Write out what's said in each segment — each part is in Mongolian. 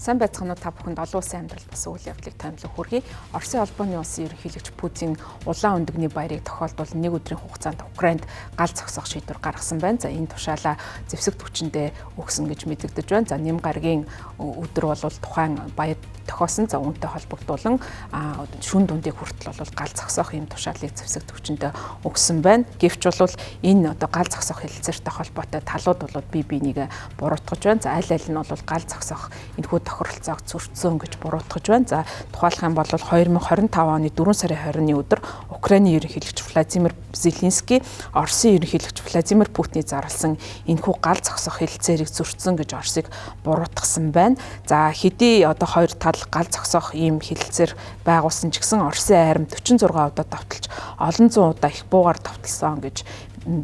Сайн байцгаанууд та бүхэнд олон улсын амьдрал бас үйл явдлыг томилох хүргэе. Оросын холбооны улсын ерөнхийлөгч Путин улаан өндөгний баярыг тохиолдвол нэг өдрийн хугацаанд Украинд гал зогсоох шийдвэр гаргасан байна. За энэ тушаалаа зэвсэг түвшиндээ өгсөн гэж мэдэгдэж байна. За нэм гарагийн өдөр бол тухайн баяр тохиосон. За үүнтэй холбогдуулан шүн дундыг хүртэл бол гал зогсоох юм тушаалыг зэвсэг түвшиндээ өгсөн байна. Гэвч бол энэ гал зогсоох хэлэлцээртэй холбоотой талууд бол бие бинийгээ буруутгаж байна. За аль аль нь бол гал зогсоох энэхүү тохиролцоог зөрчсөн гэж буруутгаж байна. За тухайлах юм бол 2025 оны 4 сарын 20-ны өдөр Украиний ерөнхийлөгч Владимир Зеленский Оросын ерөнхийлөгч Владимир Путиний зарласан энэхүү гал зогсоох хэлэлцээрийг зөрчсөн гэж Оросыг буруутгасан байна. За хэдий хоёр тал гал зогсоох ийм хэлэлцээр байгуулсан ч гэсэн Оросын айрам 46 удаа давталж олон зуун удаа их буугаар давталсан гэж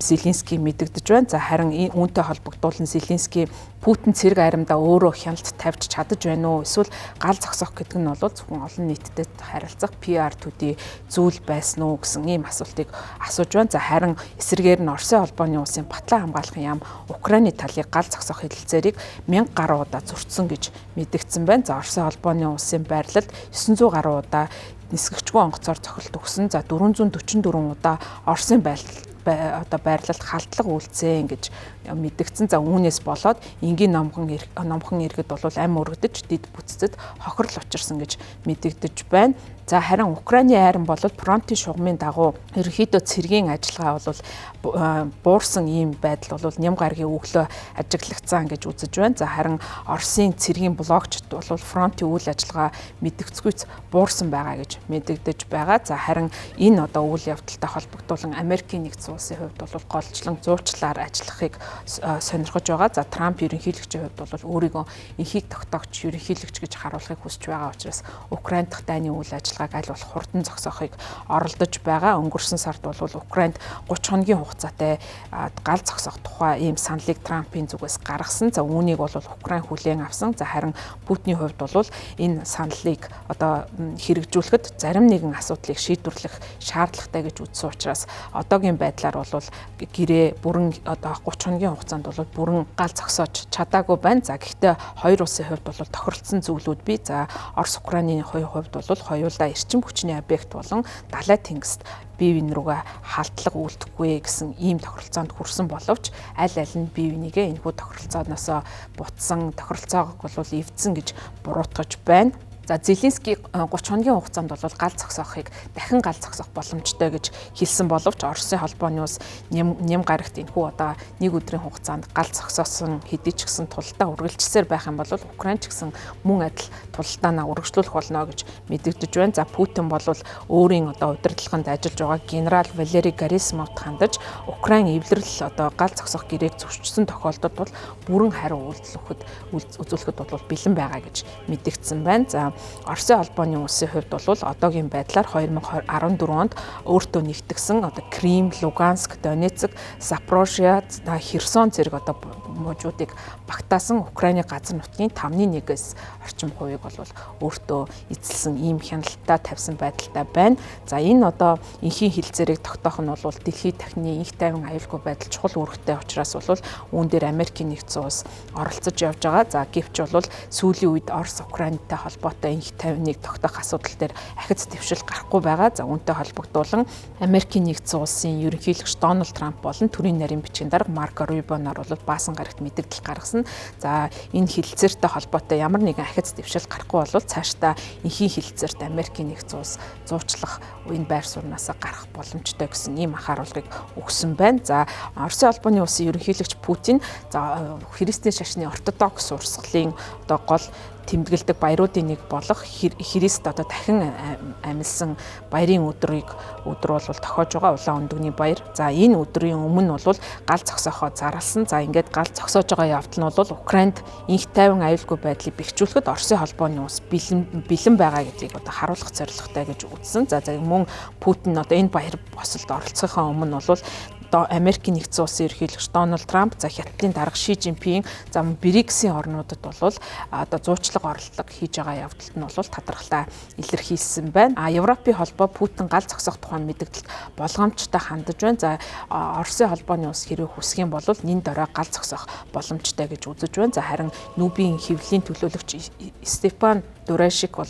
Зеленский мэдэгдэж байна. За харин үүнтэй холбогдуулан Зеленский Путин цэрэг айрамдаа өөрөө хяналт тавьж чадаж байна уу? Эсвэл гал зогсоох гэдэг нь бол зөвхөн олон нийтэд харилцах PR төдий зүйл байсан уу гэсэн ийм асуултыг асууж байна. За харин эсрэгээр нь Оросын холбооны улсын батлан хамгаалахын яам Украины талыг гал зогсоох хэлэлцээрийг 1000 гаруй удаа зөрчсөн гэж мэдэгдсэн байна. За Оросын холбооны улсын байрлалд 900 гаруй удаа нисгэгчгүй онгоцоор цохилт өгсөн. За 444 удаа Оросын байрлалд халдлага үйлцсэн гэж мэдэгдсэн. За үүнээс болоод энгийн номхон иргэд бол ам өргөдөж дид бүтцэд хохирол учирсан гэж мэдэгдэж байна. За харин Украиний айран бол фронтын шугамын дагуу ерөнхийдөө цэргийн ажиллагаа бол буурсан ийм байдал бол нэм гарагийн өглөө ажиглагдсан гэж үзэж байна. За харин Оросын цэргийн блогчд бол фронтын үйл ажиллагаа мэдэгцгүйц буурсан байгаа гэж мэдэгдэж байгаа. За харин энэ үйл явдалтай холбогдуулан Америкийн нэгдсэн улсын хувьд бол голчлон зуучлаар ажиллахыг сонирхож байгаа. За Трамп ерөнхийлөгчийн хувьд бол өөрийгөө энхийг тогтоогч ерөнхийлөгч гэж харуулахыг хүсэж байгаа учраас Украин дахь дайны үйл ажиллагааг аль болох хурдан зогсоохыг оролдож байгаа. Өнгөрсөн сард бол Украинд 30 хоногийн хугацаатай гал зогсоох тухай ийм саналыг Трампын зүгээс гаргасан. За үүнийг бол Украин хүлээн авсан. За харин Путиний хувьд бол энэ саналыг хэрэгжүүлэхэд зарим нэгэн асуудлыг шийдвэрлэх шаардлагатай гэж үзсэн учраас одоогийн байдлаар бол гэрээ бүрэн 30 хоногийн хугацаанд бол бүрэн гал зогсоож чадаагүй байна. За гэхдээ хоёр улсын хувьд бол тохиролцсон зүйлүүд бий. За Орос Украины хувьд бол хоёулаа эрчим хүчний объект болон далай тэнгист бие биен рүүгээ халдлага үйлдэхгүй гэсэн ийм тохиролцоонд хүрсэн боловч аль аль нь бие бинийгээ энэхүү тохиролцооноос бутсан тохиролцоог бол эвдсэн гэж буруутгаж байна. За Зеленский 30 хоногийн хугацаанд бол гал зогсоохыг дахин гал зогсоох боломжтой гэж хэлсэн боловч Оросын холбооны улс нэм гарагт энэхүү нэг өдрийн хугацаанд гал зогсоосон хэдий ч гэсэн тулдаа үргэлжсээр байх юм бол Украин ч гэсэн мөн адил тулдаанаа үргэлжлүүлэх болно гэж мэдэгдэж байна. За Путин бол өөрийн удирдлаганд ажиллаж байгаа генерал Валерий Герасимовд хандаж Украин эвлэрэл гал зогсоох гэрээг зөрчсөн тохиолдолд бол бүрэн хариу үзүүлэхэд бол бэлэн байгаа гэж мэдэгдсэн байна. За Оросын холбооны улсын хувьд бол одоогийн байдлаар 2014 онд өөртөө нэгтгсэн Крим, Луганск, Донецк, Запорожье, Херсон зэрэг мужуудыг багтаасан Украины газар нутгийн 5.1-ээс орчим хувийг бол өөртөө эзэлсэн ийм хяналтаа тавьсан байдалтай байна. За энэ энхийн хэлэлцээрийг тогтоох нь бол дэлхийд дахины инх тайван аюулгүй байдал чухал үүрэгтэй учраас бол үүн дээр Америкийн нэгдсэн улс оролцож явж байгаа. За гэвч бол сүүлийн үед Орос Украинтай холбоотой инх тайвныг тогтоох асуудал дээр ахиц дэвшил гарахгүй байгаа. За үүнтэй холбогдуулан Америкийн нэгдсэн улсын ерөнхийлөгч Дональд Трамп болон төрийн нарийн бичгийн дарга Марко Рубионоор бол баасан гарагт мэдээлэл гаргасан. За энэ хэлэлцээртэй холбоотой ямар нэгэн ахиц дэвшил гарахгүй бол цаашдаа энхийн хэлэлцээрт Америкийн нэгдсэн улс зуучлах энэ байр сууриасаа гарах боломжтой гэсэн ийм анхааруулгыг өгсөн байна. За Оросын холбооны улсын ерөнхийлөгч Путин христийн шашны ортодокс урсгалын гол тэмдэглэдэг баяруудын нэг болох Христ дахин амилсан баярын өдөр бол тохиож байгаа улаан өндөгний баяр. За энэ өдрийн өмнө бол гал зогсоохоо зарласан. За ингээд гал зогсоож байгаа явдал нь бол Украинд инх тайван аюулгүй байдлыг бэхжүүлэхэд Оросын холбооны улс бэлэн байгаа гэдгийг харуулах зорилготой гэж үзсэн. За мөн Путин энэ баяр босолд оролцохын өмнө бол Америкийн нэгдсэн улсын ерөнхийлөгч Дональд Трамп, за Хятадын дарга Ши Жинпинг, за БРИКС-ийн орнуудад бол одоо зуучлаг орлого хийж байгаа явдалд нь бол татархлаа илэрхийлсэн байна. Европын холбоо Путин гал зогсох тухайн мэдээлэлд болгоомжтой хандаж байна. За Оросын холбооны улс хэрэг хүсэх юм бол нэн дорой гал зогсох боломжтой гэж үзэж байна. За харин Нүбийн хэвлэлийн төлөөлөгч Стефан Дурэшик бол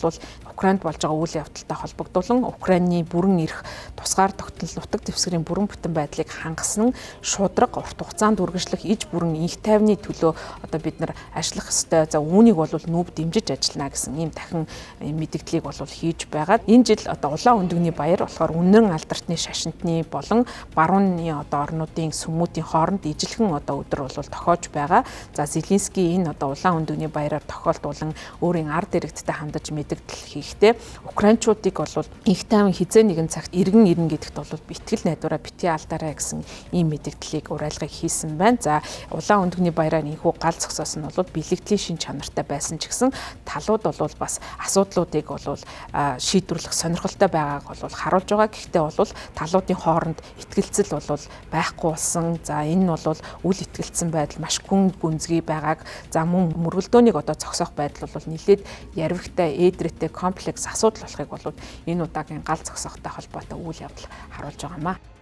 Украинд болж байгаа үйл явдалтай холбогдуулан Украины бүрэн эрх тусгаар тогтнол нутаг дэвсгэрийн бүрэн бүтэн байдлыг хангасан шудраг урт хугацаанд үргэлжлэх иж бүрэн инх тайвны төлөө одоо бид нар ажиллах ёстой. За үүнийг бол Нүб дэмжиж ажиллана гэсэн ийм дахин мэдгдлийг бол хийж байгаа. Энэ жил одоо улаан өндөгний баяр болохоор үнэн алдартны шашинтны болон барууны одоо орнуудын сүмүүдийн хооронд ижилхэн одоо өдөр бол тохиож байгаа. За Зеленский энэ одоо улаан өндөгний баяраар тохиолдуулан өөрийн ард иргэдтэй хандаж мэдгдэл хийхдээ украинчуудыг бол инх тайван хизээ нэгэн цагт иргэн ирнэ гэдэгт бол битгэл найдвараа битгий алдаарай гэсэн ийм мэдгдлийг уриалгыг хийсэн байна. За улаан өндөгний баяраар инхүү гал зогсоос нь бол бэлэгдлийн шин чанартай байсан ч гэсэн талууд бол бас асуудлуудыг бол шийдвэрлэх сонирхолтой байгааг бол харуулж байгаа. Гэхдээ бол талуудын хооронд итгэлцэл бол байхгүй болсон. За энэ нь бол үл итгэлцсэн байдал маш гүн гүнзгий байгааг за мөн мөргөлдөөнийг одоо зогсоох байдал бол нэлээд ярвигтай ээдрэттэй комплекс асуудал болохыг бол энэ удаагийн гал зогсоохтой холбоотой үйл явдал харуулж байгаамаа.